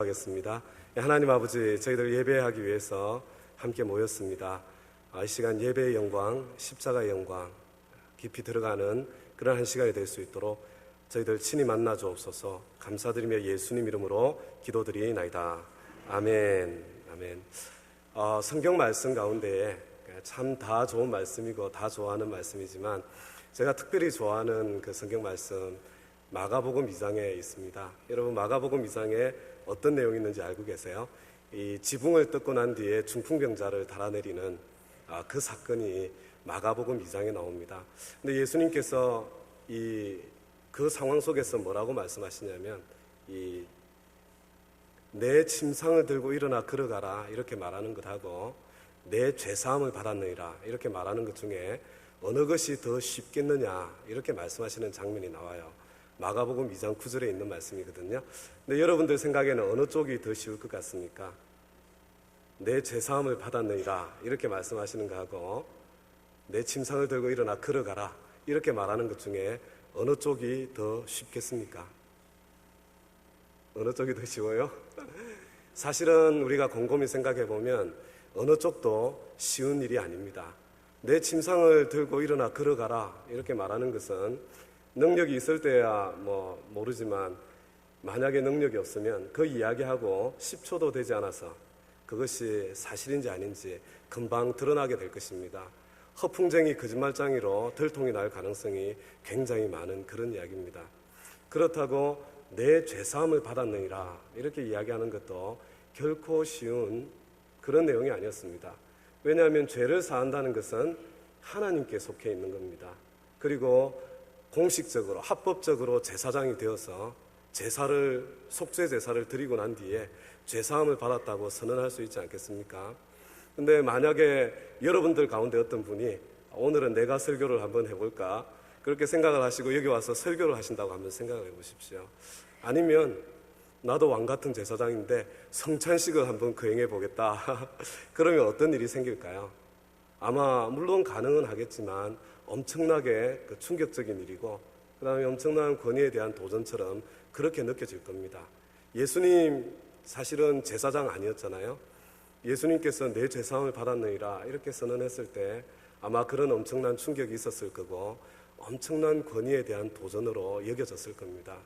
하겠습니다. 하나님 아버지, 저희들 예배하기 위해서 함께 모였습니다. 이 시간 예배의 영광, 십자가의 영광 깊이 들어가는 그런 한 시간이 될 수 있도록 저희들 친히 만나 주옵소서. 감사드리며 예수님 이름으로 기도드리나이다. 아멘. 아멘. 성경 말씀 가운데 참 다 좋은 말씀이고 다 좋아하는 말씀이지만 제가 특별히 좋아하는 그 성경 말씀 마가복음 2장에 있습니다. 여러분, 마가복음 2장에 어떤 내용이 있는지 알고 계세요? 이 지붕을 뜯고 난 뒤에 중풍병자를 달아내리는 그 사건이 마가복음 2장에 나옵니다. 근데 예수님께서 그 상황 속에서 뭐라고 말씀하시냐면 내 침상을 들고 일어나 걸어가라 이렇게 말하는 것하고 내 죄사함을 받았느니라 이렇게 말하는 것 중에 어느 것이 더 쉽겠느냐 이렇게 말씀하시는 장면이 나와요. 마가복음 2장 9절에 있는 말씀이거든요. 근데 여러분들 생각에는 어느 쪽이 더 쉬울 것 같습니까? 내 죄사함을 받았느니라 이렇게 말씀하시는 거하고 내 침상을 들고 일어나 걸어가라 이렇게 말하는 것 중에 어느 쪽이 더 쉽겠습니까? 어느 쪽이 더 쉬워요? 사실은 우리가 곰곰이 생각해 보면 어느 쪽도 쉬운 일이 아닙니다. 내 침상을 들고 일어나 걸어가라 이렇게 말하는 것은 능력이 있을 때야 모르지만 만약에 능력이 없으면 그 이야기하고 10초도 되지 않아서 그것이 사실인지 아닌지 금방 드러나게 될 것입니다. 허풍쟁이 거짓말쟁이로 들통이 날 가능성이 굉장히 많은 그런 이야기입니다. 그렇다고 내 죄사함을 받았느니라 이렇게 이야기하는 것도 결코 쉬운 그런 내용이 아니었습니다. 왜냐하면 죄를 사한다는 것은 하나님께 속해 있는 겁니다. 그리고 공식적으로 합법적으로 제사장이 되어서 속죄 제사를 드리고 난 뒤에 죄사함을 받았다고 선언할 수 있지 않겠습니까? 근데 만약에 여러분들 가운데 어떤 분이 오늘은 내가 설교를 한번 해볼까 그렇게 생각을 하시고 여기 와서 설교를 하신다고 한번 생각을 해보십시오. 아니면 나도 왕같은 제사장인데 성찬식을 한번 거행해 보겠다 그러면 어떤 일이 생길까요? 아마 물론 가능은 하겠지만 엄청나게 충격적인 일이고 그 다음에 엄청난 권위에 대한 도전처럼 그렇게 느껴질 겁니다. 예수님 사실은 제사장 아니었잖아요. 예수님께서 내 죄사함을 받았느니라 이렇게 선언했을 때 아마 그런 엄청난 충격이 있었을 거고 엄청난 권위에 대한 도전으로 여겨졌을 겁니다.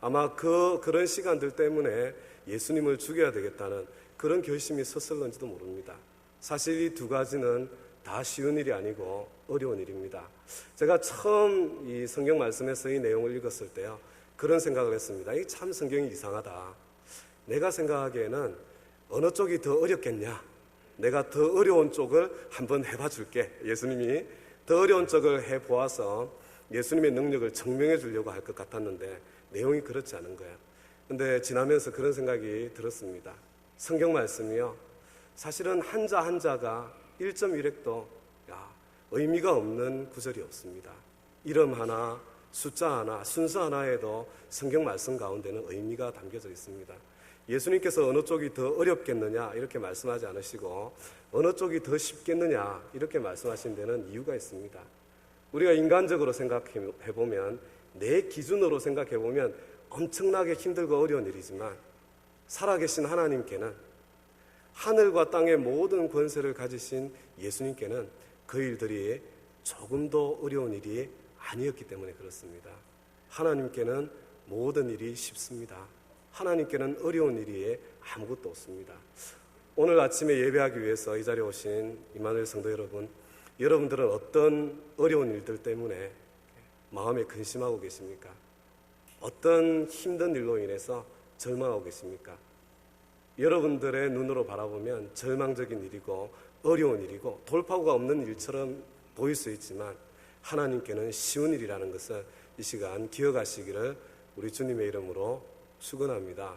아마 그런 시간들 때문에 예수님을 죽여야 되겠다는 그런 결심이 섰을는지도 모릅니다. 사실 이 두 가지는 다 쉬운 일이 아니고 어려운 일입니다. 제가 처음 이 성경 말씀에서 이 내용을 읽었을 때요 그런 생각을 했습니다. 이 참 성경이 이상하다. 내가 생각하기에는 어느 쪽이 더 어렵겠냐, 내가 더 어려운 쪽을 한번 해봐 줄게. 예수님이 더 어려운 쪽을 해보아서 예수님의 능력을 증명해 주려고 할 것 같았는데 내용이 그렇지 않은 거예요. 근데 지나면서 그런 생각이 들었습니다. 성경 말씀이요 사실은 한자 한자가 1.1획도 의미가 없는 구절이 없습니다. 이름 하나, 숫자 하나, 순서 하나에도 성경 말씀 가운데는 의미가 담겨져 있습니다. 예수님께서 어느 쪽이 더 어렵겠느냐 이렇게 말씀하지 않으시고 어느 쪽이 더 쉽겠느냐 이렇게 말씀하신 데는 이유가 있습니다. 우리가 인간적으로 생각해보면 내 기준으로 생각해보면 엄청나게 힘들고 어려운 일이지만 살아계신 하나님께는 하늘과 땅의 모든 권세를 가지신 예수님께는 그 일들이 조금도 어려운 일이 아니었기 때문에 그렇습니다. 하나님께는 모든 일이 쉽습니다. 하나님께는 어려운 일이 아무것도 없습니다. 오늘 아침에 예배하기 위해서 이 자리에 오신 임마누엘 성도 여러분, 여러분들은 어떤 어려운 일들 때문에 마음에 근심하고 계십니까? 어떤 힘든 일로 인해서 절망하고 계십니까? 여러분들의 눈으로 바라보면 절망적인 일이고 어려운 일이고 돌파구가 없는 일처럼 보일 수 있지만 하나님께는 쉬운 일이라는 것을 이 시간 기억하시기를 우리 주님의 이름으로 축원합니다.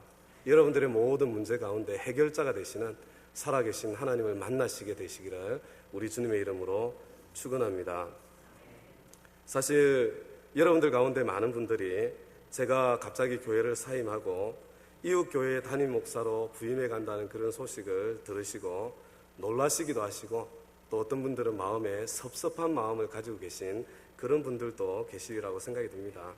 여러분들의 모든 문제 가운데 해결자가 되시는 살아계신 하나님을 만나시게 되시기를 우리 주님의 이름으로 축원합니다. 사실 여러분들 가운데 많은 분들이 제가 갑자기 교회를 사임하고 이웃교회 담임 목사로 부임해 간다는 그런 소식을 들으시고 놀라시기도 하시고 또 어떤 분들은 마음에 섭섭한 마음을 가지고 계신 그런 분들도 계시리라고 생각이 듭니다.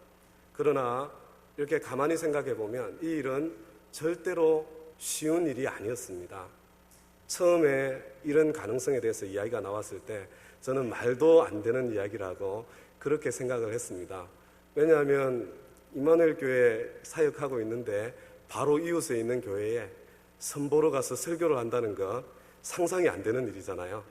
그러나 이렇게 가만히 생각해 보면 이 일은 절대로 쉬운 일이 아니었습니다. 처음에 이런 가능성에 대해서 이야기가 나왔을 때 저는 말도 안 되는 이야기라고 그렇게 생각을 했습니다. 왜냐하면 임마누엘 교회 사역하고 있는데 바로 이웃에 있는 교회에 선보러 가서 설교를 한다는 거 상상이 안 되는 일이잖아요.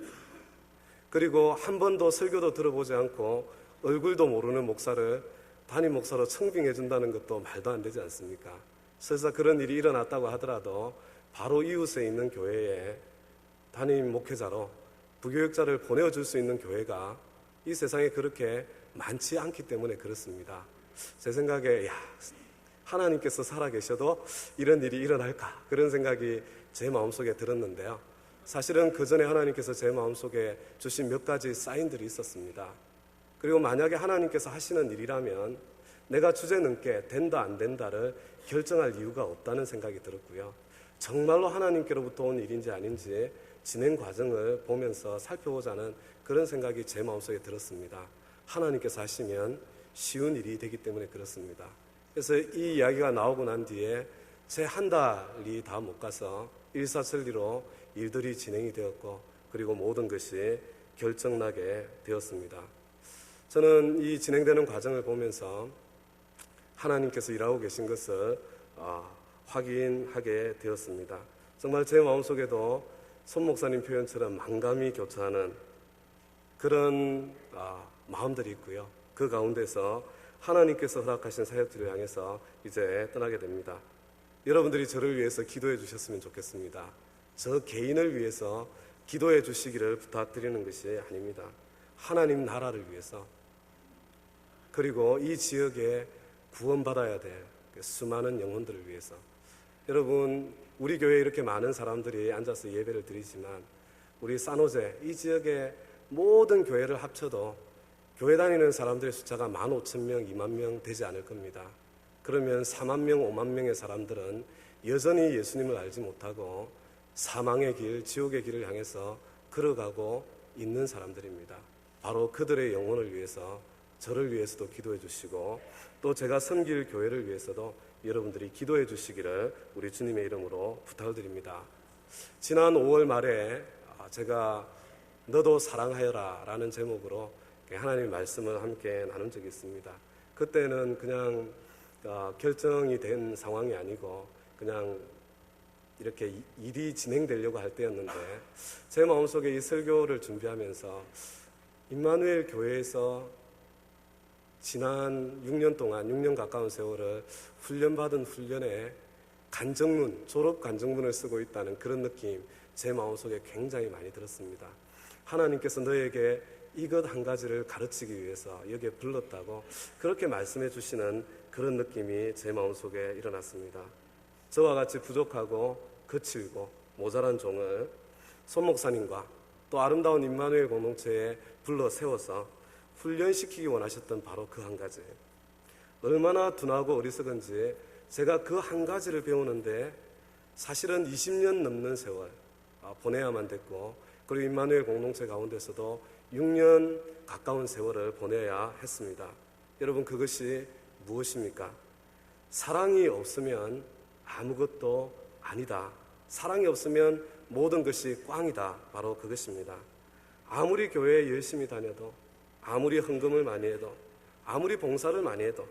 그리고 한 번도 설교도 들어보지 않고 얼굴도 모르는 목사를 담임 목사로 청빙해 준다는 것도 말도 안 되지 않습니까? 설사 그런 일이 일어났다고 하더라도 바로 이웃에 있는 교회에 담임 목회자로 부교육자를 보내줄 수 있는 교회가 이 세상에 그렇게 많지 않기 때문에 그렇습니다. 제 생각에 하나님께서 살아계셔도 이런 일이 일어날까 그런 생각이 제 마음속에 들었는데요. 사실은 그 전에 하나님께서 제 마음속에 주신 몇 가지 사인들이 있었습니다. 그리고 만약에 하나님께서 하시는 일이라면 내가 주제넘게 된다 안 된다를 결정할 이유가 없다는 생각이 들었고요. 정말로 하나님께로부터 온 일인지 아닌지 진행 과정을 보면서 살펴보자는 그런 생각이 제 마음속에 들었습니다. 하나님께서 하시면 쉬운 일이 되기 때문에 그렇습니다. 그래서 이 이야기가 나오고 난 뒤에 제 한 달이 다 못 가서 일사천리로 일들이 진행이 되었고 그리고 모든 것이 결정나게 되었습니다. 저는 이 진행되는 과정을 보면서 하나님께서 일하고 계신 것을 확인하게 되었습니다. 정말 제 마음속에도 손 목사님 표현처럼 만감이 교차하는 그런 마음들이 있고요. 그 가운데서 하나님께서 허락하신 사역들을 향해서 이제 떠나게 됩니다. 여러분들이 저를 위해서 기도해 주셨으면 좋겠습니다. 저 개인을 위해서 기도해 주시기를 부탁드리는 것이 아닙니다. 하나님 나라를 위해서 그리고 이 지역에 구원받아야 될 수많은 영혼들을 위해서 여러분 우리 교회에 이렇게 많은 사람들이 앉아서 예배를 드리지만 우리 산호제 이 지역의 모든 교회를 합쳐도 교회 다니는 사람들의 숫자가 15,000명, 20,000명 되지 않을 겁니다. 그러면 40,000명, 50,000명의 사람들은 여전히 예수님을 알지 못하고 사망의 길, 지옥의 길을 향해서 걸어가고 있는 사람들입니다. 바로 그들의 영혼을 위해서 저를 위해서도 기도해 주시고 또 제가 섬길 교회를 위해서도 여러분들이 기도해 주시기를 우리 주님의 이름으로 부탁을 드립니다. 지난 5월 말에 제가 너도 사랑하여라 라는 제목으로 하나님의 말씀을 함께 나눈 적이 있습니다. 그때는 그냥 결정이 된 상황이 아니고 그냥 이렇게 일이 진행되려고 할 때였는데 제 마음속에 이 설교를 준비하면서 임마누엘 교회에서 지난 6년 동안 6년 가까운 세월을 훈련받은 훈련에 간증문, 졸업 간증문을 쓰고 있다는 그런 느낌 제 마음속에 굉장히 많이 들었습니다. 하나님께서 너에게 이것 한 가지를 가르치기 위해서 여기에 불렀다고 그렇게 말씀해 주시는 그런 느낌이 제 마음속에 일어났습니다. 저와 같이 부족하고 거칠고 모자란 종을 손 목사님과 또 아름다운 임마누엘 공동체에 불러 세워서 훈련시키기 원하셨던 바로 그 한 가지. 얼마나 둔하고 어리석은지 제가 그 한 가지를 배우는데 사실은 20년 넘는 세월 보내야만 됐고 그리고 임마누엘 공동체 가운데서도 6년 가까운 세월을 보내야 했습니다. 여러분 그것이 무엇입니까? 사랑이 없으면 아무것도 아니다. 사랑이 없으면 모든 것이 꽝이다. 바로 그것입니다. 아무리 교회에 열심히 다녀도 아무리 헌금을 많이 해도 아무리 봉사를 많이 해도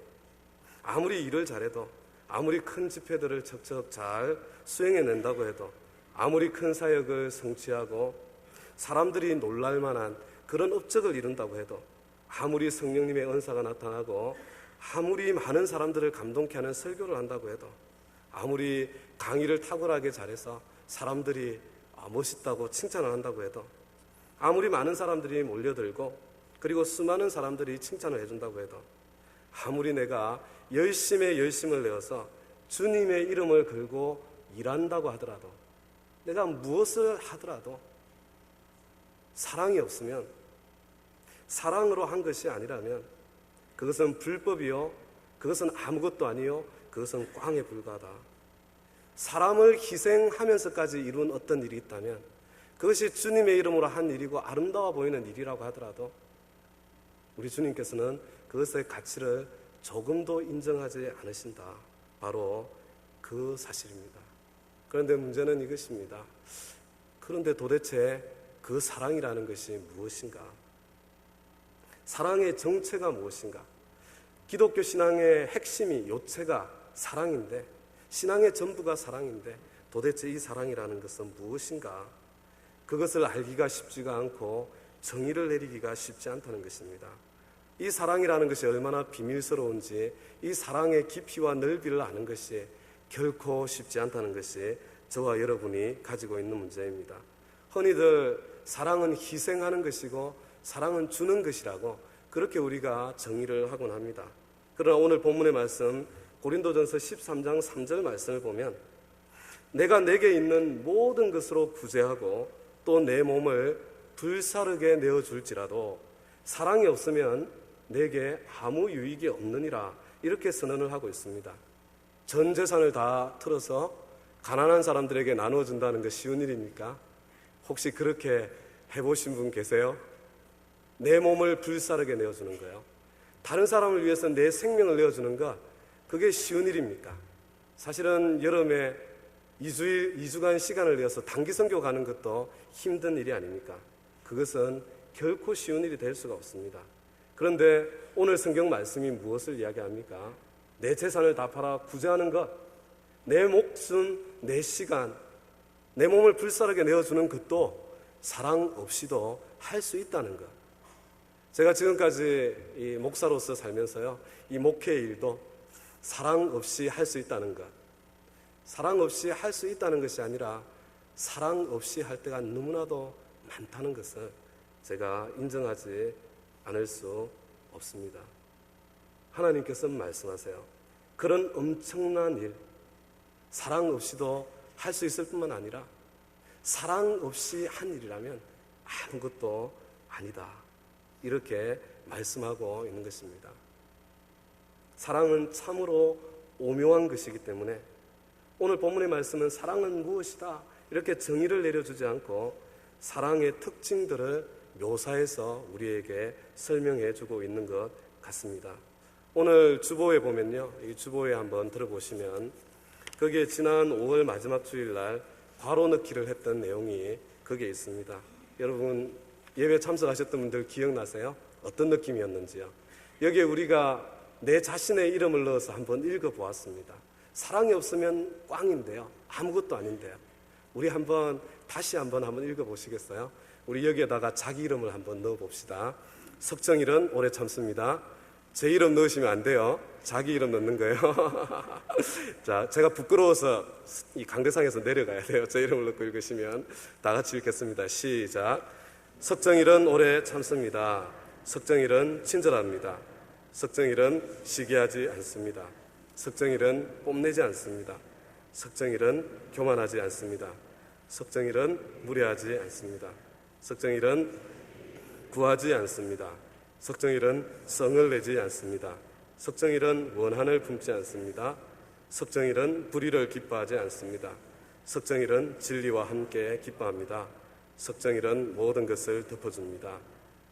아무리 일을 잘해도 아무리 큰 집회들을 척척 잘 수행해낸다고 해도 아무리 큰 사역을 성취하고 사람들이 놀랄만한 그런 업적을 이룬다고 해도 아무리 성령님의 은사가 나타나고 아무리 많은 사람들을 감동케 하는 설교를 한다고 해도 아무리 강의를 탁월하게 잘해서 사람들이 멋있다고 칭찬을 한다고 해도 아무리 많은 사람들이 몰려들고 그리고 수많은 사람들이 칭찬을 해준다고 해도 아무리 내가 열심에 열심을 내어서 주님의 이름을 걸고 일한다고 하더라도 내가 무엇을 하더라도 사랑이 없으면 사랑으로 한 것이 아니라면 그것은 불법이요 그것은 아무것도 아니요 그것은 꽝에 불과하다. 사람을 희생하면서까지 이룬 어떤 일이 있다면 그것이 주님의 이름으로 한 일이고 아름다워 보이는 일이라고 하더라도 우리 주님께서는 그것의 가치를 조금도 인정하지 않으신다. 바로 그 사실입니다. 그런데 문제는 이것입니다. 그런데 도대체 그 사랑이라는 것이 무엇인가? 사랑의 정체가 무엇인가? 기독교 신앙의 핵심이 요체가 사랑인데, 신앙의 전부가 사랑인데 도대체 이 사랑이라는 것은 무엇인가? 그것을 알기가 쉽지가 않고 정의를 내리기가 쉽지 않다는 것입니다. 이 사랑이라는 것이 얼마나 비밀스러운지, 이 사랑의 깊이와 넓이를 아는 것이 결코 쉽지 않다는 것이 저와 여러분이 가지고 있는 문제입니다. 흔히들 사랑은 희생하는 것이고 사랑은 주는 것이라고 그렇게 우리가 정의를 하곤 합니다. 그러나 오늘 본문의 말씀 고린도전서 13장 3절 말씀을 보면 내가 내게 있는 모든 것으로 구제하고 또 내 몸을 불사르게 내어줄지라도 사랑이 없으면 내게 아무 유익이 없느니라, 이렇게 선언을 하고 있습니다. 전 재산을 다 틀어서 가난한 사람들에게 나눠준다는 게 쉬운 일입니까? 혹시 그렇게 해보신 분 계세요? 내 몸을 불사르게 내어주는 거예요. 다른 사람을 위해서 내 생명을 내어주는 거, 그게 쉬운 일입니까? 사실은 여름에 2주간 시간을 내어서 단기 선교 가는 것도 힘든 일이 아닙니까? 그것은 결코 쉬운 일이 될 수가 없습니다. 그런데 오늘 성경 말씀이 무엇을 이야기합니까? 내 재산을 다 팔아 구제하는 것, 내 목숨, 내 시간, 내 몸을 불사르게 내어주는 것도 사랑 없이도 할 수 있다는 것. 제가 지금까지 이 목사로서 살면서요, 이 목회의 일도 사랑 없이 할 수 있다는 것, 사랑 없이 할 수 있다는 것이 아니라 사랑 없이 할 때가 너무나도 많다는 것을 제가 인정하지 않을 수 없습니다. 하나님께서 말씀하세요. 그런 엄청난 일, 사랑 없이도 할 수 있을 뿐만 아니라 사랑 없이 한 일이라면 아무것도 아니다, 이렇게 말씀하고 있는 것입니다. 사랑은 참으로 오묘한 것이기 때문에 오늘 본문의 말씀은 사랑은 무엇이다, 이렇게 정의를 내려주지 않고 사랑의 특징들을 묘사해서 우리에게 설명해 주고 있는 것 같습니다. 오늘 주보에 보면요, 이 주보에 한번 들어보시면 거기에 지난 5월 마지막 주일날 괄호 넣기를 했던 내용이 거기에 있습니다. 여러분 예배 참석하셨던 분들 기억나세요? 어떤 느낌이었는지요? 여기에 우리가 내 자신의 이름을 넣어서 한번 읽어보았습니다. 사랑이 없으면 꽝인데요, 아무것도 아닌데요. 우리 다시 한번 읽어보시겠어요? 우리 여기에다가 자기 이름을 한번 넣어봅시다. 석정일은 오래 참습니다. 제 이름 넣으시면 안 돼요. 자기 이름 넣는 거예요. 자, 제가 부끄러워서 이 강대상에서 내려가야 돼요. 제 이름을 넣고 읽으시면. 다 같이 읽겠습니다. 시작. 석정일은 오래 참습니다. 석정일은 친절합니다. 석정일은 시기하지 않습니다. 석정일은 뽐내지 않습니다. 석정일은 교만하지 않습니다. 석정일은 무례하지 않습니다. 석정일은 구하지 않습니다. 석정일은 성을 내지 않습니다. 석정일은 원한을 품지 않습니다. 석정일은 불의를 기뻐하지 않습니다. 석정일은 진리와 함께 기뻐합니다. 석정일은 모든 것을 덮어줍니다.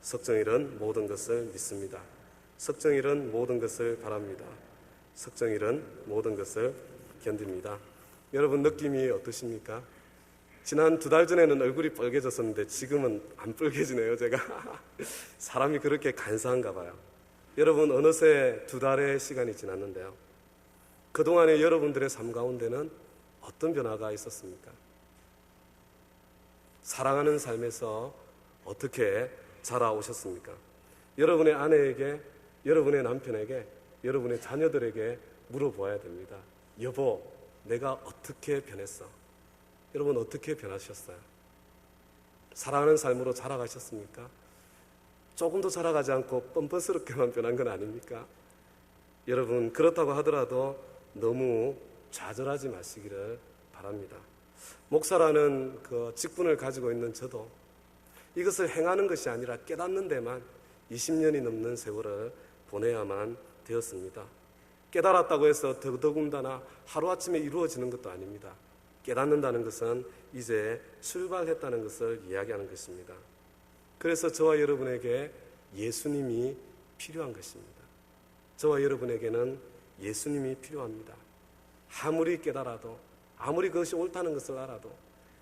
석정일은 모든 것을 믿습니다. 석정일은 모든 것을 바랍니다. 석정일은 모든 것을 견딥니다. 여러분 느낌이 어떠십니까? 지난 2달 전에는 얼굴이 빨개졌었는데 지금은 안 빨개지네요, 제가. 사람이 그렇게 간사한가 봐요. 여러분 어느새 2달의 시간이 지났는데요, 그동안의 여러분들의 삶 가운데는 어떤 변화가 있었습니까? 사랑하는 삶에서 어떻게 자라오셨습니까? 여러분의 아내에게, 여러분의 남편에게, 여러분의 자녀들에게 물어보아야 됩니다. 여보, 내가 어떻게 변했어? 여러분 어떻게 변하셨어요? 사랑하는 삶으로 자라가셨습니까? 조금도 자라가지 않고 뻔뻔스럽게만 변한 건 아닙니까? 여러분 그렇다고 하더라도 너무 좌절하지 마시기를 바랍니다. 목사라는 그 직분을 가지고 있는 저도 이것을 행하는 것이 아니라 깨닫는 데만 20년이 넘는 세월을 보내야만 되었습니다. 깨달았다고 해서 더더군다나 하루아침에 이루어지는 것도 아닙니다. 깨닫는다는 것은 이제 출발했다는 것을 이야기하는 것입니다. 그래서 저와 여러분에게 예수님이 필요한 것입니다. 저와 여러분에게는 예수님이 필요합니다. 아무리 깨달아도, 아무리 그것이 옳다는 것을 알아도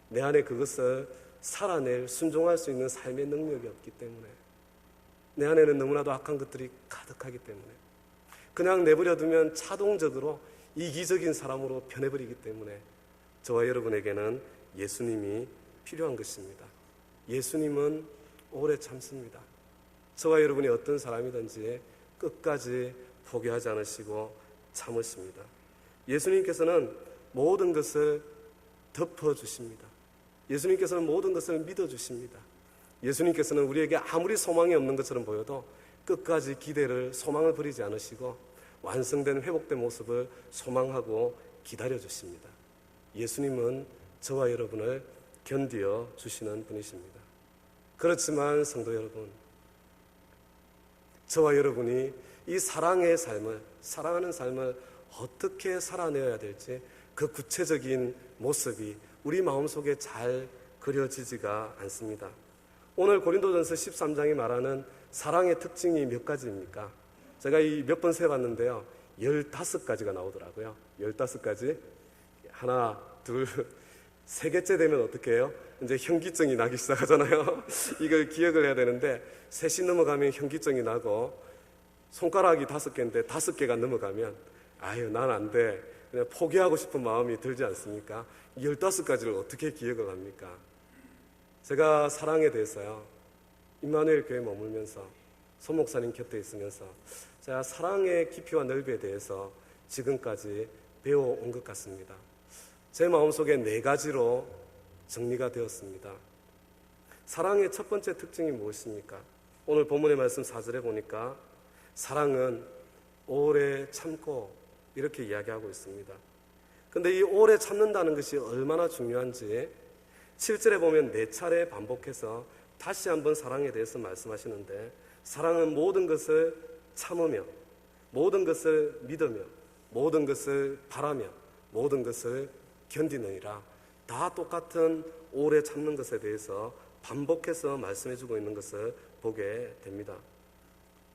내 안에 그것을 살아낼, 순종할 수 있는 삶의 능력이 없기 때문에, 내 안에는 너무나도 악한 것들이 가득하기 때문에, 그냥 내버려두면 자동적으로 이기적인 사람으로 변해버리기 때문에 저와 여러분에게는 예수님이 필요한 것입니다. 예수님은 오래 참습니다. 저와 여러분이 어떤 사람이든지 끝까지 포기하지 않으시고 참으십니다. 예수님께서는 모든 것을 덮어주십니다. 예수님께서는 모든 것을 믿어주십니다. 예수님께서는 우리에게 아무리 소망이 없는 것처럼 보여도 끝까지 기대를, 소망을 버리지 않으시고 완성된, 회복된 모습을 소망하고 기다려주십니다. 예수님은 저와 여러분을 견디어 주시는 분이십니다. 그렇지만 성도 여러분, 저와 여러분이 이 사랑의 삶을, 사랑하는 삶을 어떻게 살아내야 될지 그 구체적인 모습이 우리 마음속에 잘 그려지지가 않습니다. 오늘 고린도전서 13장이 말하는 사랑의 특징이 몇 가지입니까? 제가 이 몇 번 세봤는데요, 15가지가 나오더라고요. 15가지. 하나, 둘, 세 개째 되면 어떻게 해요? 이제 현기증이 나기 시작하잖아요. 이걸 기억을 해야 되는데, 셋이 넘어가면 현기증이 나고, 손가락이 5개인데 5개가 넘어가면 아유, 난 안 돼, 그냥 포기하고 싶은 마음이 들지 않습니까? 15가지를 어떻게 기억을 합니까? 제가 사랑에 대해서요, 임마누엘 교회에 머물면서 소 목사님 곁에 있으면서 제가 사랑의 깊이와 넓이에 대해서 지금까지 배워온 것 같습니다. 제 마음속에 4가지로 정리가 되었습니다. 사랑의 첫 번째 특징이 무엇입니까? 오늘 본문의 말씀 4절에 보니까 사랑은 오래 참고 이렇게 이야기하고 있습니다. 근데 이 오래 참는다는 것이 얼마나 중요한지 7절에 보면 4차례 반복해서 다시 한번 사랑에 대해서 말씀하시는데, 사랑은 모든 것을 참으며, 모든 것을 믿으며, 모든 것을 바라며, 모든 것을 견디느니라. 다 똑같은 오래 참는 것에 대해서 반복해서 말씀해주고 있는 것을 보게 됩니다.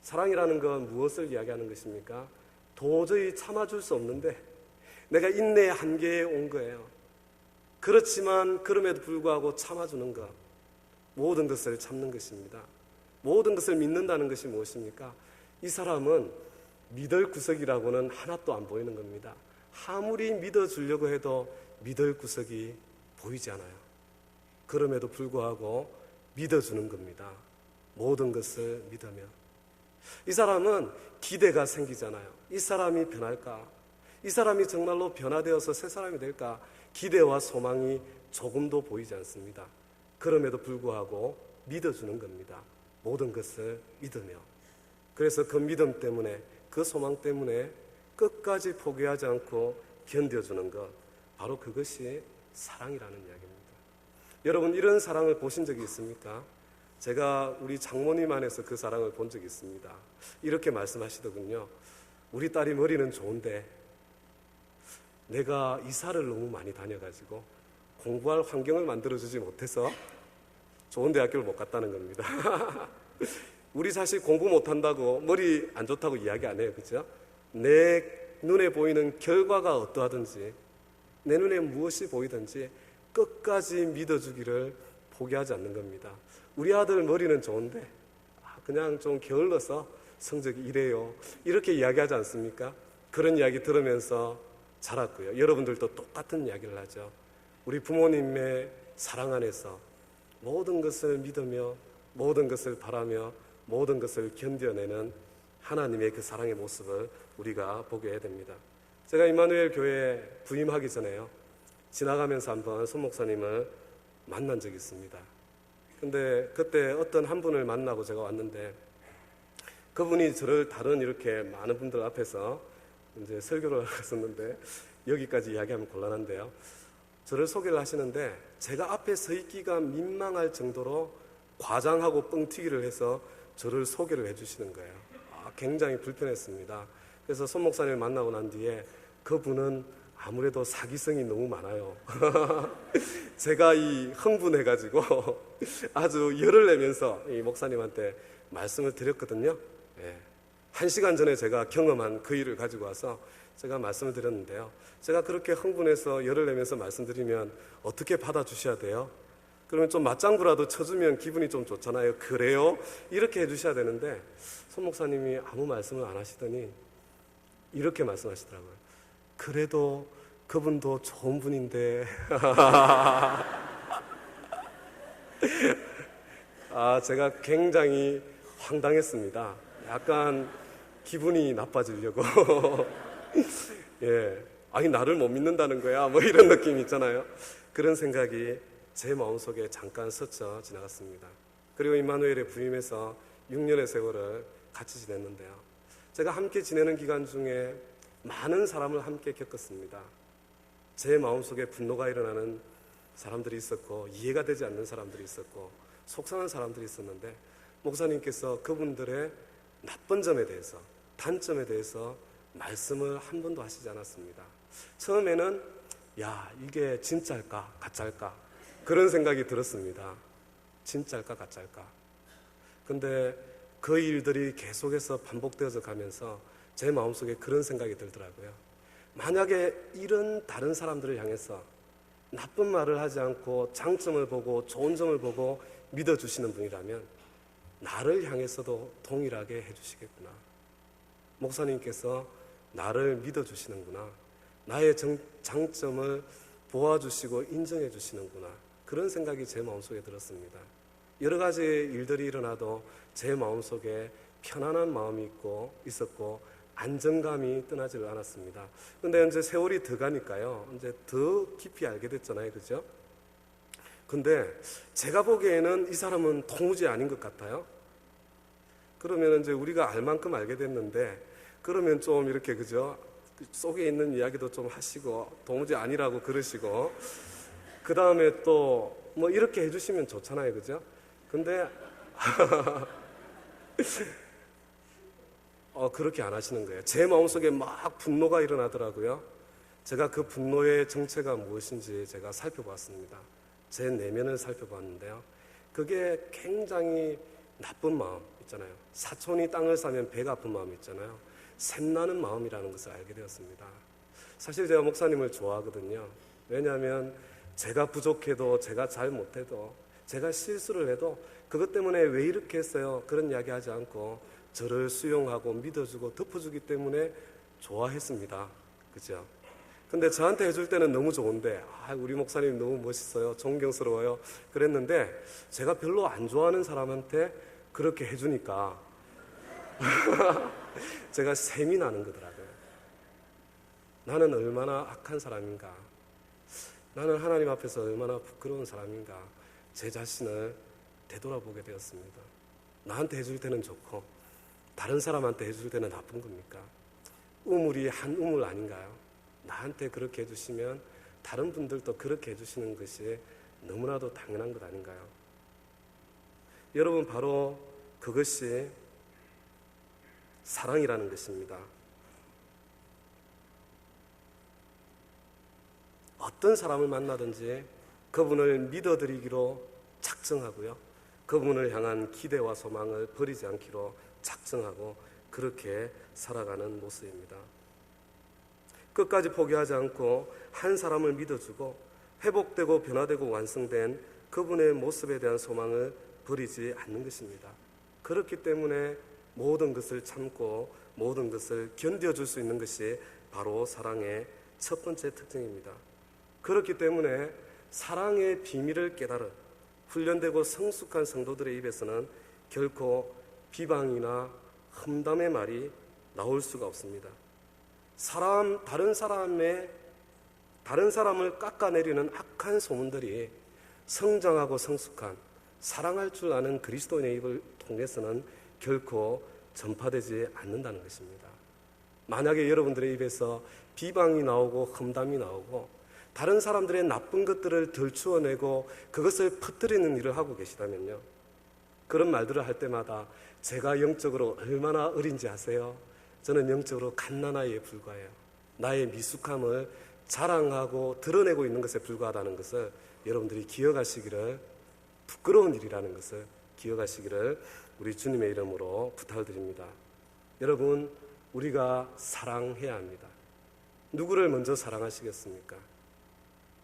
사랑이라는 건 무엇을 이야기하는 것입니까? 도저히 참아줄 수 없는데 내가 인내의 한계에 온 거예요. 그렇지만 그럼에도 불구하고 참아주는 것, 모든 것을 참는 것입니다. 모든 것을 믿는다는 것이 무엇입니까? 이 사람은 믿을 구석이라고는 하나도 안 보이는 겁니다. 아무리 믿어주려고 해도 믿을 구석이 보이지 않아요. 그럼에도 불구하고 믿어주는 겁니다. 모든 것을 믿으며. 이 사람은 기대가 생기잖아요. 이 사람이 변할까? 이 사람이 정말로 변화되어서 새 사람이 될까? 기대와 소망이 조금도 보이지 않습니다. 그럼에도 불구하고 믿어주는 겁니다. 모든 것을 믿으며. 그래서 그 믿음 때문에, 그 소망 때문에 끝까지 포기하지 않고 견뎌주는 것, 바로 그것이 사랑이라는 이야기입니다. 여러분, 이런 사랑을 보신 적이 있습니까? 제가 우리 장모님 안에서 그 사랑을 본 적이 있습니다. 이렇게 말씀하시더군요. 우리 딸이 머리는 좋은데 내가 이사를 너무 많이 다녀가지고 공부할 환경을 만들어주지 못해서 좋은 대학교를 못 갔다는 겁니다. 우리 자식 공부 못한다고, 머리 안 좋다고 이야기 안 해요. 그죠? 내 눈에 보이는 결과가 어떠하든지, 내 눈에 무엇이 보이든지 끝까지 믿어주기를 포기하지 않는 겁니다. 우리 아들 머리는 좋은데 그냥 좀 게을러서 성적이 이래요, 이렇게 이야기하지 않습니까? 그런 이야기 들으면서 자랐고요. 여러분들도 똑같은 이야기를 하죠. 우리 부모님의 사랑 안에서 모든 것을 믿으며, 모든 것을 바라며, 모든 것을 견뎌내는 하나님의 그 사랑의 모습을 우리가 보게 됩니다. 제가 임마누엘 교회에 부임하기 전에요, 지나가면서 한번 손 목사님을 만난 적이 있습니다. 근데 그때 어떤 한 분을 만나고 제가 왔는데, 그분이 저를 다른 이렇게 많은 분들 앞에서 이제 설교를 했었는데, 여기까지 이야기하면 곤란한데요, 저를 소개를 하시는데 제가 앞에 서 있기가 민망할 정도로 과장하고 뻥튀기를 해서 저를 소개를 해주시는 거예요. 굉장히 불편했습니다. 그래서 손 목사님을 만나고 난 뒤에 그분은 아무래도 사기성이 너무 많아요. 제가 이 흥분해가지고 아주 열을 내면서 이 목사님한테 말씀을 드렸거든요. 1시간 전에 제가 경험한 그 일을 가지고 와서 제가 말씀을 드렸는데요. 제가 그렇게 흥분해서 열을 내면서 말씀드리면 어떻게 받아주셔야 돼요? 그러면 좀 맞장구라도 쳐주면 기분이 좀 좋잖아요. 그래요? 이렇게 해주셔야 되는데 손 목사님이 아무 말씀을 안 하시더니 이렇게 말씀하시더라고요. 그래도 그분도 좋은 분인데 제가 굉장히 황당했습니다. 약간 기분이 나빠지려고 예, 아니 나를 못 믿는다는 거야 뭐 이런 느낌 있잖아요. 그런 생각이 제 마음속에 잠깐 스쳐 지나갔습니다. 그리고 임마누엘에 부임해서 6년의 세월을 같이 지냈는데요. 제가 함께 지내는 기간 중에 많은 사람을 함께 겪었습니다. 제 마음속에 분노가 일어나는 사람들이 있었고 이해가 되지 않는 사람들이 있었고 속상한 사람들이 있었는데 목사님께서 그분들의 나쁜 점에 대해서 단점에 대해서 말씀을 한 번도 하시지 않았습니다. 처음에는 야 이게 진짜일까 가짜일까 그런 생각이 들었습니다. 진짜일까 가짜일까. 근데 그 일들이 계속해서 반복되어져 가면서 제 마음속에 그런 생각이 들더라고요. 만약에 이런 다른 사람들을 향해서 나쁜 말을 하지 않고 장점을 보고 좋은 점을 보고 믿어주시는 분이라면 나를 향해서도 동일하게 해주시겠구나. 목사님께서 나를 믿어주시는구나. 나의 장점을 보아주시고 인정해 주시는구나. 그런 생각이 제 마음속에 들었습니다. 여러 가지 일들이 일어나도 제 마음속에 편안한 마음이 있었고 안정감이 떠나지를 않았습니다. 근데 이제 세월이 더 가니까요. 이제 더 깊이 알게 됐잖아요. 그죠? 근데 제가 보기에는 이 사람은 도무지 아닌 것 같아요. 그러면 이제 우리가 알 만큼 알게 됐는데 그러면 좀 이렇게 그죠? 속에 있는 이야기도 좀 하시고 도무지 아니라고 그러시고 그 다음에 또 뭐 이렇게 해주시면 좋잖아요. 그죠? 근데 그렇게 안 하시는 거예요. 제 마음속에 막 분노가 일어나더라고요. 제가 그 분노의 정체가 무엇인지 제가 살펴봤습니다. 제 내면을 살펴봤는데요. 그게 굉장히 나쁜 마음 있잖아요. 사촌이 땅을 사면 배가 아픈 마음 있잖아요. 샘나는 마음이라는 것을 알게 되었습니다. 사실 제가 목사님을 좋아하거든요. 왜냐하면 제가 부족해도 제가 잘못해도 제가 실수를 해도 그것 때문에 왜 이렇게 했어요? 그런 이야기 하지 않고 저를 수용하고 믿어주고 덮어주기 때문에 좋아했습니다. 그죠? 근데 저한테 해줄 때는 너무 좋은데 우리 목사님 너무 멋있어요. 존경스러워요. 그랬는데 제가 별로 안 좋아하는 사람한테 그렇게 해주니까 제가 샘이 나는 거더라고요. 나는 얼마나 악한 사람인가. 나는 하나님 앞에서 얼마나 부끄러운 사람인가. 제 자신을 되돌아보게 되었습니다. 나한테 해줄 때는 좋고 다른 사람한테 해줄 때는 나쁜 겁니까? 우물이 한 우물 아닌가요? 나한테 그렇게 해주시면 다른 분들도 그렇게 해주시는 것이 너무나도 당연한 것 아닌가요? 여러분, 바로 그것이 사랑이라는 것입니다. 어떤 사람을 만나든지 그분을 믿어드리기로 작정하고요. 그분을 향한 기대와 소망을 버리지 않기로 작정하고 그렇게 살아가는 모습입니다. 끝까지 포기하지 않고 한 사람을 믿어주고 회복되고 변화되고 완성된 그분의 모습에 대한 소망을 버리지 않는 것입니다. 그렇기 때문에 모든 것을 참고 모든 것을 견뎌줄 수 있는 것이 바로 사랑의 첫 번째 특징입니다. 그렇기 때문에 사랑의 비밀을 깨달아 훈련되고 성숙한 성도들의 입에서는 결코 비방이나 험담의 말이 나올 수가 없습니다. 다른 사람을 깎아내리는 악한 소문들이 성장하고 성숙한 사랑할 줄 아는 그리스도인의 입을 통해서는 결코 전파되지 않는다는 것입니다. 만약에 여러분들의 입에서 비방이 나오고 험담이 나오고 다른 사람들의 나쁜 것들을 덜추어내고 그것을 퍼뜨리는 일을 하고 계시다면요, 그런 말들을 할 때마다 제가 영적으로 얼마나 어린지 아세요? 저는 영적으로 갓난아이에 불과해요. 나의 미숙함을 자랑하고 드러내고 있는 것에 불과하다는 것을 여러분들이 기억하시기를, 부끄러운 일이라는 것을 기억하시기를 우리 주님의 이름으로 부탁을 드립니다. 여러분, 우리가 사랑해야 합니다. 누구를 먼저 사랑하시겠습니까?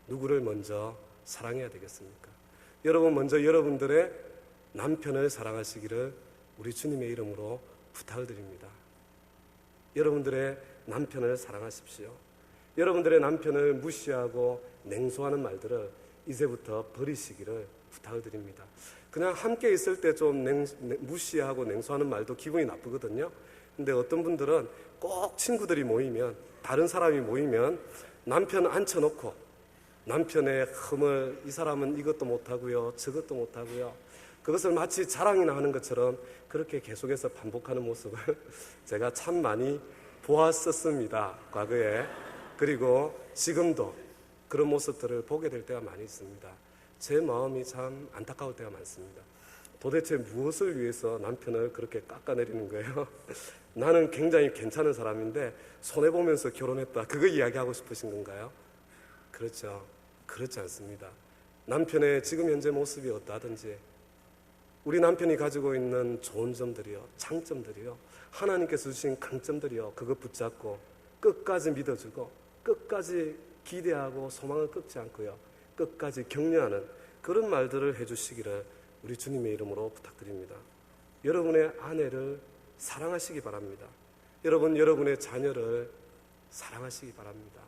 누구를 먼저 사랑해야 되겠습니까? 여러분 먼저 여러분들의 남편을 사랑하시기를 우리 주님의 이름으로 부탁을 드립니다. 여러분들의 남편을 사랑하십시오. 여러분들의 남편을 무시하고 냉소하는 말들을 이제부터 버리시기를 부탁을 드립니다. 그냥 함께 있을 때 좀 무시하고 냉소하는 말도 기분이 나쁘거든요. 근데 어떤 분들은 꼭 친구들이 모이면, 다른 사람이 모이면 남편 앉혀놓고 남편의 흠을, 이 사람은 이것도 못하고요, 저것도 못하고요, 그것을 마치 자랑이나 하는 것처럼 그렇게 계속해서 반복하는 모습을 제가 참 많이 보았었습니다, 과거에. 그리고 지금도 그런 모습들을 보게 될 때가 많이 있습니다. 제 마음이 참 안타까울 때가 많습니다. 도대체 무엇을 위해서 남편을 그렇게 깎아내리는 거예요? 나는 굉장히 괜찮은 사람인데 손해보면서 결혼했다, 그거 이야기하고 싶으신 건가요? 그렇죠. 그렇지 않습니다. 남편의 지금 현재 모습이 어떠하든지 우리 남편이 가지고 있는 좋은 점들이요, 장점들이요, 하나님께서 주신 강점들이요, 그거 붙잡고 끝까지 믿어주고 끝까지 기대하고 소망을 끊지 않고요, 끝까지 격려하는 그런 말들을 해주시기를 우리 주님의 이름으로 부탁드립니다. 여러분의 아내를 사랑하시기 바랍니다. 여러분의 자녀를 사랑하시기 바랍니다.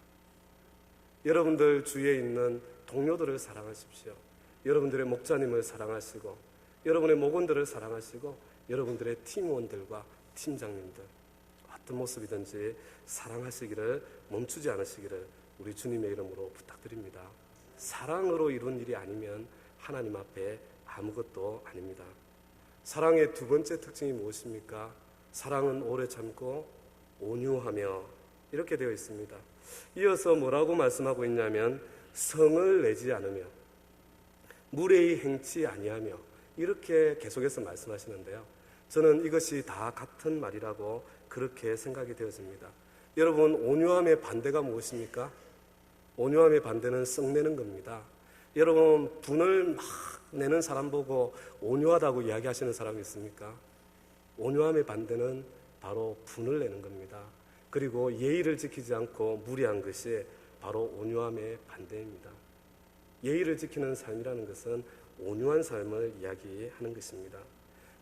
여러분들 주위에 있는 동료들을 사랑하십시오. 여러분들의 목자님을 사랑하시고, 여러분의 목원들을 사랑하시고, 여러분들의 팀원들과 팀장님들, 어떤 모습이든지 사랑하시기를 멈추지 않으시기를 우리 주님의 이름으로 부탁드립니다. 사랑으로 이룬 일이 아니면 하나님 앞에 아무것도 아닙니다. 사랑의 두 번째 특징이 무엇입니까? 사랑은 오래 참고 온유하며, 이렇게 되어 있습니다. 이어서 뭐라고 말씀하고 있냐면 성을 내지 않으며 무례히 행치 아니하며, 이렇게 계속해서 말씀하시는데요, 저는 이것이 다 같은 말이라고 그렇게 생각이 되어집니다. 여러분, 온유함의 반대가 무엇입니까? 온유함의 반대는 썩내는 겁니다. 여러분, 분을 막 내는 사람 보고 온유하다고 이야기하시는 사람이 있습니까? 온유함의 반대는 바로 분을 내는 겁니다. 그리고 예의를 지키지 않고 무리한 것이 바로 온유함의 반대입니다. 예의를 지키는 삶이라는 것은 온유한 삶을 이야기하는 것입니다.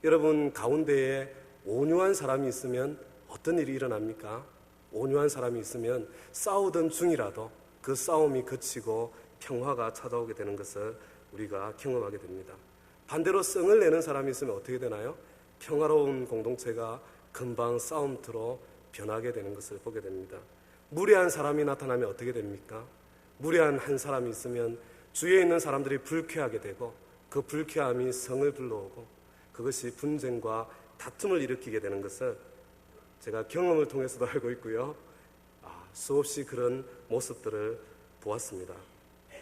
여러분 가운데에 온유한 사람이 있으면 어떤 일이 일어납니까? 온유한 사람이 있으면 싸우던 중이라도 그 싸움이 그치고 평화가 찾아오게 되는 것을 우리가 경험하게 됩니다. 반대로 성을 내는 사람이 있으면 어떻게 되나요? 평화로운 공동체가 금방 싸움터로 변하게 되는 것을 보게 됩니다. 무례한 사람이 나타나면 어떻게 됩니까? 무례한 한 사람이 있으면 주위에 있는 사람들이 불쾌하게 되고, 그 불쾌함이 성을 불러오고 그것이 분쟁과 다툼을 일으키게 되는 것을 제가 경험을 통해서도 알고 있고요, 수없이 그런 모습들을 보았습니다.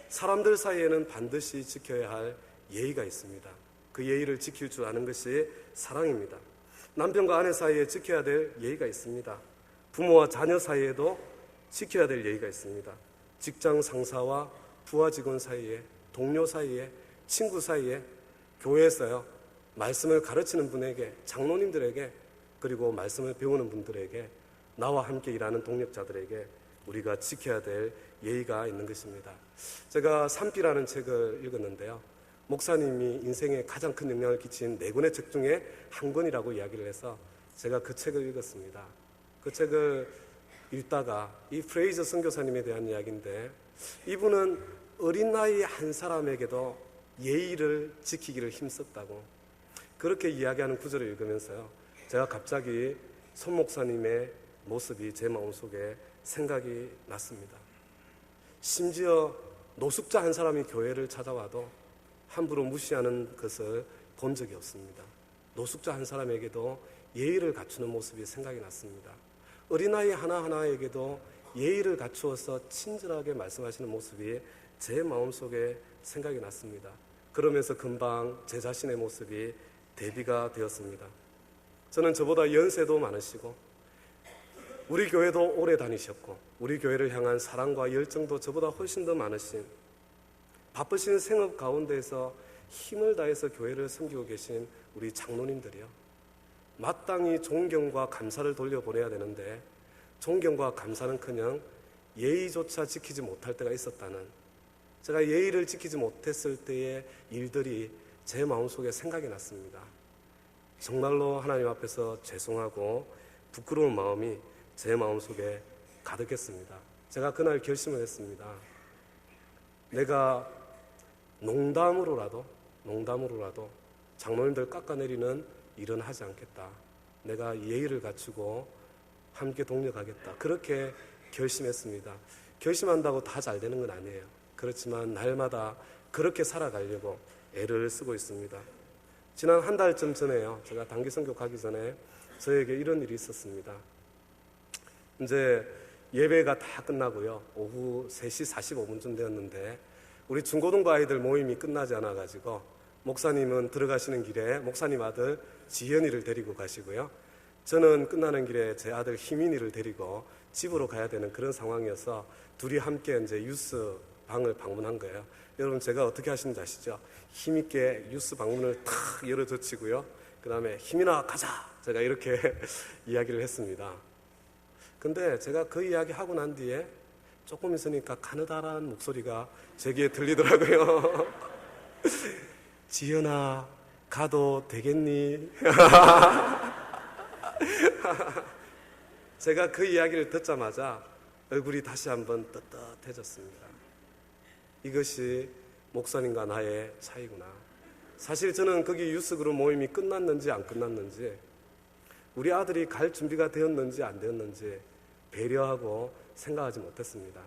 사람들 사이에는 반드시 지켜야 할 예의가 있습니다. 그 예의를 지킬 줄 아는 것이 사랑입니다. 남편과 아내 사이에 지켜야 될 예의가 있습니다. 부모와 자녀 사이에도 지켜야 될 예의가 있습니다. 직장 상사와 부하 직원 사이에, 동료 사이에, 친구 사이에, 교회에서요, 말씀을 가르치는 분에게, 장로님들에게, 그리고 말씀을 배우는 분들에게, 나와 함께 일하는 동력자들에게 우리가 지켜야 될 예의가 있는 것입니다. 제가 산비라는 책을 읽었는데요, 목사님이 인생에 가장 큰 영향을 끼친 4권의 책 중에 한 권이라고 이야기를 해서 제가 그 책을 읽었습니다. 그 책을 읽다가 이 프레이저 선교사님에 대한 이야기인데, 이분은 어린 나이 한 사람에게도 예의를 지키기를 힘썼다고 그렇게 이야기하는 구절을 읽으면서요, 제가 갑자기 손 목사님의 모습이 제 마음속에 생각이 났습니다. 심지어 노숙자 한 사람이 교회를 찾아와도 함부로 무시하는 것을 본 적이 없습니다. 노숙자 한 사람에게도 예의를 갖추는 모습이 생각이 났습니다. 어린아이 하나하나에게도 예의를 갖추어서 친절하게 말씀하시는 모습이 제 마음속에 생각이 났습니다. 그러면서 금방 제 자신의 모습이 대비가 되었습니다. 저는 저보다 연세도 많으시고 우리 교회도 오래 다니셨고 우리 교회를 향한 사랑과 열정도 저보다 훨씬 더 많으신, 바쁘신 생업 가운데에서 힘을 다해서 교회를 섬기고 계신 우리 장로님들이요, 마땅히 존경과 감사를 돌려보내야 되는데 존경과 감사는커녕 예의조차 지키지 못할 때가 있었다는, 제가 예의를 지키지 못했을 때의 일들이 제 마음속에 생각이 났습니다. 정말로 하나님 앞에서 죄송하고 부끄러운 마음이 제 마음속에 가득했습니다. 제가 그날 결심을 했습니다. 내가 농담으로라도 장로님들 깎아내리는 일은 하지 않겠다. 내가 예의를 갖추고 함께 동력하겠다. 그렇게 결심했습니다. 결심한다고 다 잘 되는 건 아니에요. 그렇지만 날마다 그렇게 살아가려고 애를 쓰고 있습니다. 지난 한 달쯤 전에요. 제가 단기 선교 가기 전에 저에게 이런 일이 있었습니다. 이제 예배가 다 끝나고요. 오후 3시 45분쯤 되었는데 우리 중고등부 아이들 모임이 끝나지 않아가지고 목사님은 들어가시는 길에 목사님 아들 지현이를 데리고 가시고요. 저는 끝나는 길에 제 아들 희민이를 데리고 집으로 가야 되는 그런 상황이어서 둘이 함께 이제 유스 방을 방문한 거예요. 여러분 제가 어떻게 하시는지 아시죠? 힘있게 유스 방문을 탁 열어젖히고요. 그 다음에 희민아 가자! 제가 이렇게 이야기를 했습니다. 근데 제가 그 이야기 하고 난 뒤에 조금 있으니까 가느다란 목소리가 제 귀에 들리더라고요. 지연아 가도 되겠니? 제가 그 이야기를 듣자마자 얼굴이 다시 한번 떳떳해졌습니다. 이것이 목사님과 나의 차이구나. 사실 저는 거기 유스그룹 모임이 끝났는지 안 끝났는지, 우리 아들이 갈 준비가 되었는지 안 되었는지 배려하고 생각하지 못했습니다.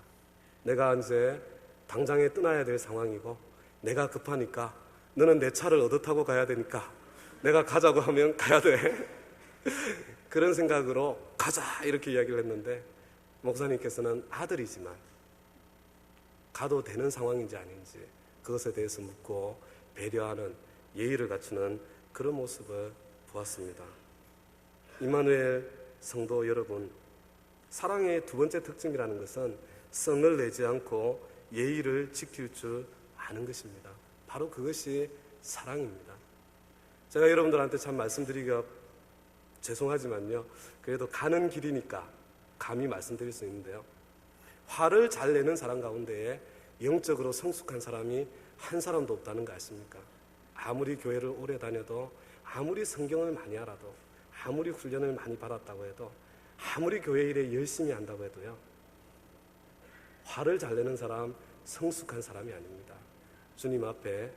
내가 이제 당장에 떠나야 될 상황이고 내가 급하니까 너는 내 차를 얻어 타고 가야 되니까 내가 가자고 하면 가야 돼. 그런 생각으로 가자 이렇게 이야기를 했는데 목사님께서는 아들이지만 가도 되는 상황인지 아닌지 그것에 대해서 묻고 배려하는 예의를 갖추는 그런 모습을 보았습니다. 임마누엘 성도 여러분, 사랑의 두 번째 특징이라는 것은 성을 내지 않고 예의를 지킬 줄 아는 것입니다. 바로 그것이 사랑입니다. 제가 여러분들한테 참 말씀드리기가 죄송하지만요, 그래도 가는 길이니까 감히 말씀드릴 수 있는데요, 화를 잘 내는 사람 가운데에 영적으로 성숙한 사람이 한 사람도 없다는 거 아십니까? 아무리 교회를 오래 다녀도, 아무리 성경을 많이 알아도, 아무리 훈련을 많이 받았다고 해도, 아무리 교회 일에 열심히 한다고 해도요, 화를 잘 내는 사람, 성숙한 사람이 아닙니다. 주님 앞에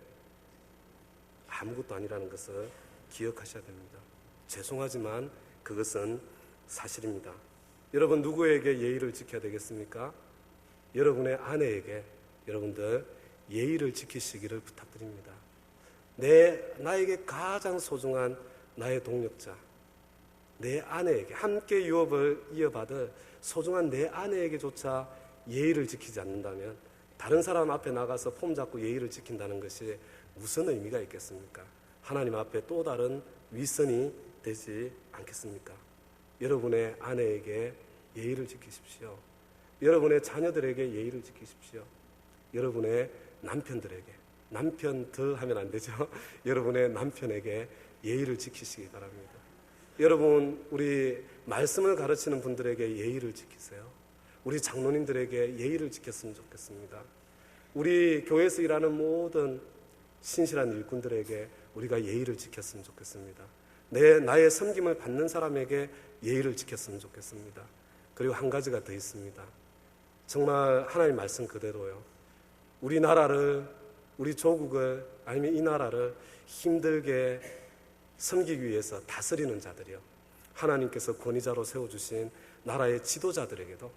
아무것도 아니라는 것을 기억하셔야 됩니다. 죄송하지만 그것은 사실입니다. 여러분 누구에게 예의를 지켜야 되겠습니까? 여러분의 아내에게 여러분들 예의를 지키시기를 부탁드립니다. 나에게 가장 소중한 나의 동력자, 내 아내에게, 함께 유업을 이어받을 소중한 내 아내에게조차 예의를 지키지 않는다면 다른 사람 앞에 나가서 폼 잡고 예의를 지킨다는 것이 무슨 의미가 있겠습니까? 하나님 앞에 또 다른 윗선이 되지 않겠습니까? 여러분의 아내에게 예의를 지키십시오. 여러분의 자녀들에게 예의를 지키십시오. 여러분의 남편들에게, 남편들 하면 안 되죠. 여러분의 남편에게 예의를 지키시기 바랍니다. 여러분, 우리 말씀을 가르치는 분들에게 예의를 지키세요. 우리 장로님들에게 예의를 지켰으면 좋겠습니다. 우리 교회에서 일하는 모든 신실한 일꾼들에게 우리가 예의를 지켰으면 좋겠습니다. 나의 섬김을 받는 사람에게 예의를 지켰으면 좋겠습니다. 그리고 한 가지가 더 있습니다. 정말 하나님 말씀 그대로요, 우리 나라를, 우리 조국을, 아니면 이 나라를 힘들게 섬기기 위해서 다스리는 자들이요, 하나님께서 권위자로 세워주신 나라의 지도자들에게도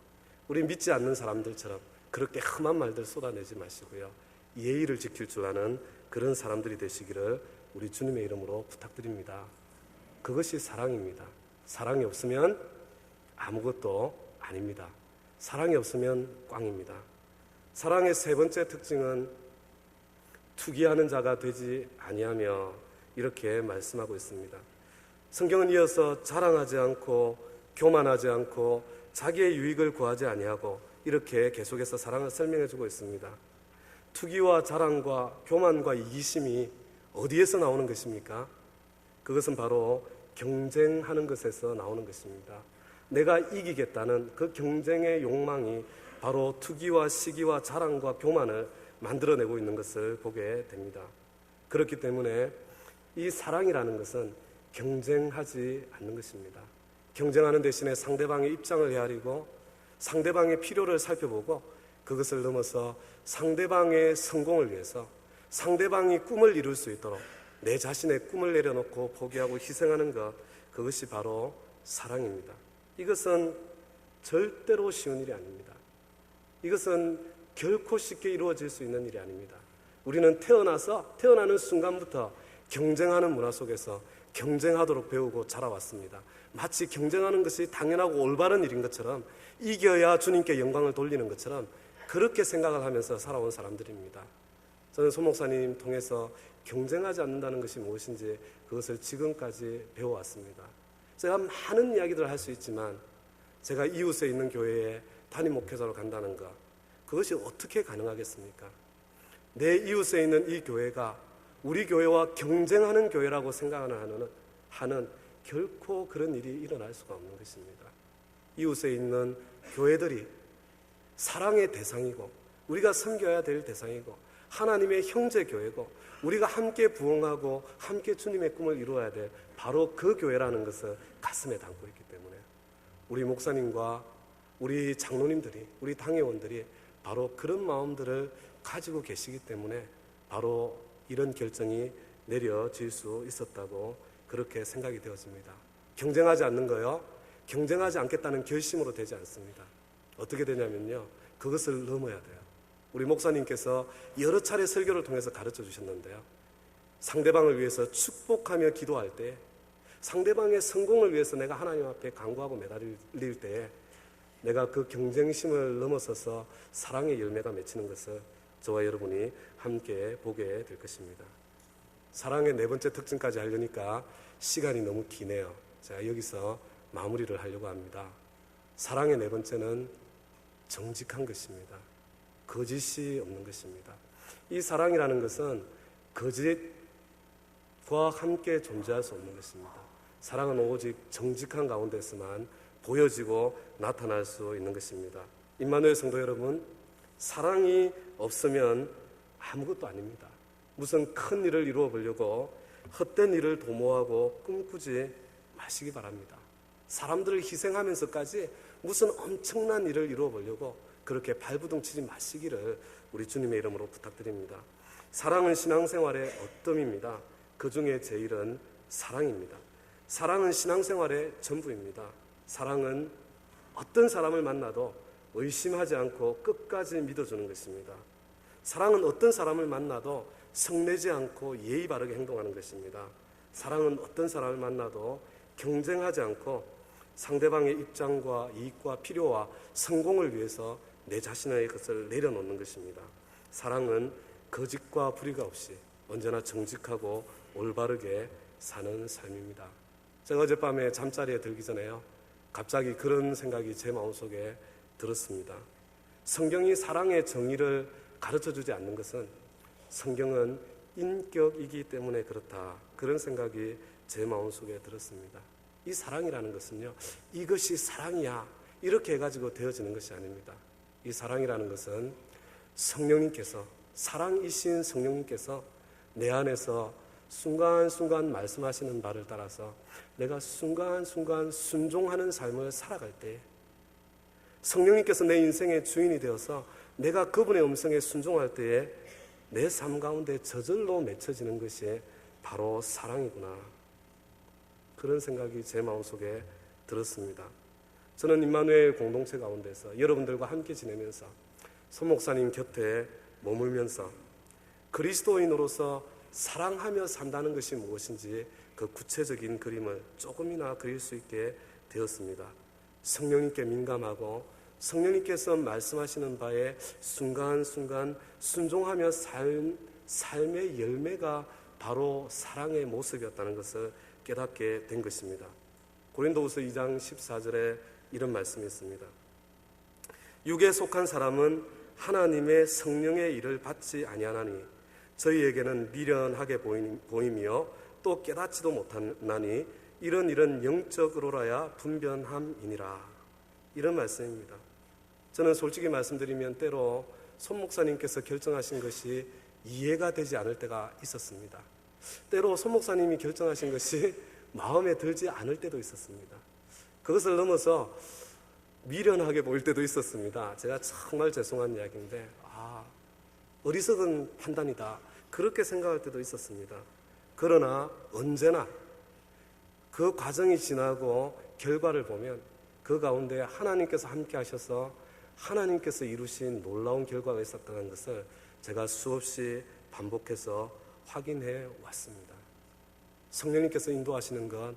우리 믿지 않는 사람들처럼 그렇게 험한 말들 쏟아내지 마시고요, 예의를 지킬 줄 아는 그런 사람들이 되시기를 우리 주님의 이름으로 부탁드립니다. 그것이 사랑입니다. 사랑이 없으면 아무것도 아닙니다. 사랑이 없으면 꽝입니다. 사랑의 세 번째 특징은 투기하는 자가 되지 아니하며 이렇게 말씀하고 있습니다. 성경은 이어서 자랑하지 않고 교만하지 않고 자기의 유익을 구하지 아니하고 이렇게 계속해서 사랑을 설명해 주고 있습니다. 투기와 자랑과 교만과 이기심이 어디에서 나오는 것입니까? 그것은 바로 경쟁하는 것에서 나오는 것입니다. 내가 이기겠다는 그 경쟁의 욕망이 바로 투기와 시기와 자랑과 교만을 만들어내고 있는 것을 보게 됩니다. 그렇기 때문에 이 사랑이라는 것은 경쟁하지 않는 것입니다. 경쟁하는 대신에 상대방의 입장을 헤아리고 상대방의 필요를 살펴보고 그것을 넘어서 상대방의 성공을 위해서 상대방이 꿈을 이룰 수 있도록 내 자신의 꿈을 내려놓고 포기하고 희생하는 것, 그것이 바로 사랑입니다. 이것은 절대로 쉬운 일이 아닙니다. 이것은 결코 쉽게 이루어질 수 있는 일이 아닙니다. 우리는 태어나는 순간부터 경쟁하는 문화 속에서 경쟁하도록 배우고 자라왔습니다. 마치 경쟁하는 것이 당연하고 올바른 일인 것처럼, 이겨야 주님께 영광을 돌리는 것처럼 그렇게 생각을 하면서 살아온 사람들입니다. 저는 소 목사님 통해서 경쟁하지 않는다는 것이 무엇인지 그것을 지금까지 배워왔습니다. 제가 많은 이야기들을 할 수 있지만 제가 이웃에 있는 교회에 담임 목회자로 간다는 것, 그것이 어떻게 가능하겠습니까? 내 이웃에 있는 이 교회가 우리 교회와 경쟁하는 교회라고 생각하는 한은 결코 그런 일이 일어날 수가 없는 것입니다. 이웃에 있는 교회들이 사랑의 대상이고 우리가 섬겨야 될 대상이고 하나님의 형제 교회고 우리가 함께 부흥하고 함께 주님의 꿈을 이루어야 될 바로 그 교회라는 것을 가슴에 담고 있기 때문에 우리 목사님과 우리 장로님들이, 우리 당회원들이 바로 그런 마음들을 가지고 계시기 때문에 바로 이런 결정이 내려질 수 있었다고 그렇게 생각이 되었습니다. 경쟁하지 않는 거요, 경쟁하지 않겠다는 결심으로 되지 않습니다. 어떻게 되냐면요, 그것을 넘어야 돼요. 우리 목사님께서 여러 차례 설교를 통해서 가르쳐 주셨는데요, 상대방을 위해서 축복하며 기도할 때, 상대방의 성공을 위해서 내가 하나님 앞에 간구하고 매달릴 때 내가 그 경쟁심을 넘어서서 사랑의 열매가 맺히는 것을 저와 여러분이 함께 보게 될 것입니다. 사랑의 네 번째 특징까지 하려니까 시간이 너무 기네요. 제가 여기서 마무리를 하려고 합니다. 사랑의 네 번째는 정직한 것입니다. 거짓이 없는 것입니다. 이 사랑이라는 것은 거짓과 함께 존재할 수 없는 것입니다. 사랑은 오직 정직한 가운데서만 보여지고 나타날 수 있는 것입니다. 임마누엘 성도 여러분, 사랑이 없으면 아무것도 아닙니다. 무슨 큰 일을 이루어 보려고 헛된 일을 도모하고 꿈꾸지 마시기 바랍니다. 사람들을 희생하면서까지 무슨 엄청난 일을 이루어 보려고 그렇게 발부둥치지 마시기를 우리 주님의 이름으로 부탁드립니다. 사랑은 신앙생활의 어뜸입니다. 그 중에 제일은 사랑입니다. 사랑은 신앙생활의 전부입니다. 사랑은 어떤 사람을 만나도 의심하지 않고 끝까지 믿어주는 것입니다. 사랑은 어떤 사람을 만나도 성내지 않고 예의 바르게 행동하는 것입니다. 사랑은 어떤 사람을 만나도 경쟁하지 않고 상대방의 입장과 이익과 필요와 성공을 위해서 내 자신의 것을 내려놓는 것입니다. 사랑은 거짓과 불의가 없이 언제나 정직하고 올바르게 사는 삶입니다. 제가 어젯밤에 잠자리에 들기 전에요, 갑자기 그런 생각이 제 마음속에 들었습니다. 성경이 사랑의 정의를 가르쳐주지 않는 것은 성경은 인격이기 때문에 그렇다, 그런 생각이 제 마음속에 들었습니다. 이 사랑이라는 것은요, 이것이 사랑이야 이렇게 해가지고 되어지는 것이 아닙니다. 이 사랑이라는 것은 성령님께서, 사랑이신 성령님께서 내 안에서 순간순간 말씀하시는 바를 따라서 내가 순간순간 순종하는 삶을 살아갈 때, 성령님께서 내 인생의 주인이 되어서 내가 그분의 음성에 순종할 때에 내 삶 가운데 저절로 맺혀지는 것이 바로 사랑이구나, 그런 생각이 제 마음속에 들었습니다. 저는 임마누엘 공동체 가운데서 여러분들과 함께 지내면서 소 목사님 곁에 머물면서 그리스도인으로서 사랑하며 산다는 것이 무엇인지 그 구체적인 그림을 조금이나 그릴 수 있게 되었습니다. 성령님께 민감하고 성령님께서 말씀하시는 바에 순간순간 순종하며 삶의 열매가 바로 사랑의 모습이었다는 것을 깨닫게 된 것입니다. 고린도후서 2장 14절에 이런 말씀이 있습니다. 육에 속한 사람은 하나님의 성령의 일을 받지 아니하나니 저희에게는 미련하게 보이며 또 깨닫지도 못하나니 이런 일은 영적으로라야 분변함이니라, 이런 말씀입니다. 저는 솔직히 말씀드리면 때로 손 목사님께서 결정하신 것이 이해가 되지 않을 때가 있었습니다. 때로 손 목사님이 결정하신 것이 마음에 들지 않을 때도 있었습니다. 그것을 넘어서 미련하게 보일 때도 있었습니다. 제가 정말 죄송한 이야기인데 어리석은 판단이다 그렇게 생각할 때도 있었습니다. 그러나 언제나 그 과정이 지나고 결과를 보면 그 가운데 하나님께서 함께 하셔서 하나님께서 이루신 놀라운 결과가 있었다는 것을 제가 수없이 반복해서 확인해 왔습니다. 성령님께서 인도하시는 건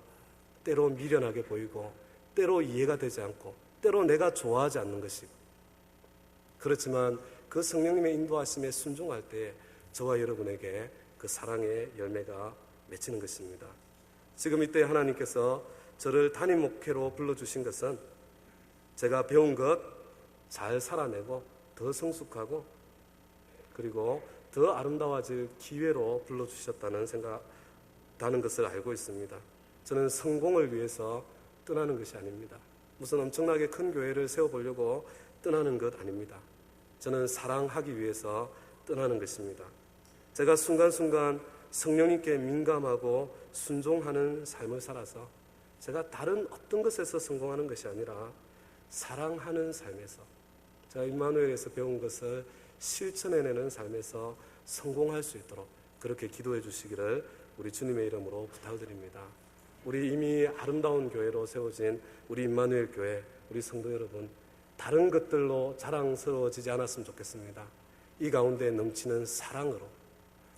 때로 미련하게 보이고 때로 이해가 되지 않고 때로 내가 좋아하지 않는 것이고, 그렇지만 그 성령님의 인도하심에 순종할 때 저와 여러분에게 그 사랑의 열매가 맺히는 것입니다. 지금 이때 하나님께서 저를 담임 목회로 불러주신 것은 제가 배운 것 잘 살아내고 더 성숙하고 그리고 더 아름다워질 기회로 불러주셨다는 것을 알고 있습니다. 저는 성공을 위해서 떠나는 것이 아닙니다. 무슨 엄청나게 큰 교회를 세워보려고 떠나는 것 아닙니다. 저는 사랑하기 위해서 떠나는 것입니다. 제가 순간순간 성령님께 민감하고 순종하는 삶을 살아서 제가 다른 어떤 것에서 성공하는 것이 아니라 사랑하는 삶에서, 제가 임마누엘에서 배운 것을 실천해내는 삶에서 성공할 수 있도록 그렇게 기도해 주시기를 우리 주님의 이름으로 부탁드립니다. 우리 이미 아름다운 교회로 세워진 우리 임마누엘 교회, 우리 성도 여러분, 다른 것들로 자랑스러워지지 않았으면 좋겠습니다. 이 가운데 넘치는 사랑으로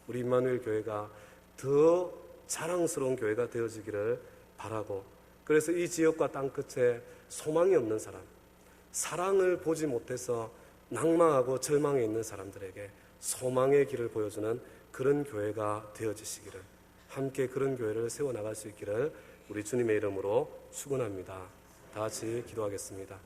우리 임마누엘 교회가 더 자랑스러운 교회가 되어지기를 바라고, 그래서 이 지역과 땅끝에 소망이 없는 사람, 사랑을 보지 못해서 낭망하고 절망해 있는 사람들에게 소망의 길을 보여주는 그런 교회가 되어지시기를, 함께 그런 교회를 세워나갈 수 있기를 우리 주님의 이름으로 축원합니다. 다 같이 기도하겠습니다.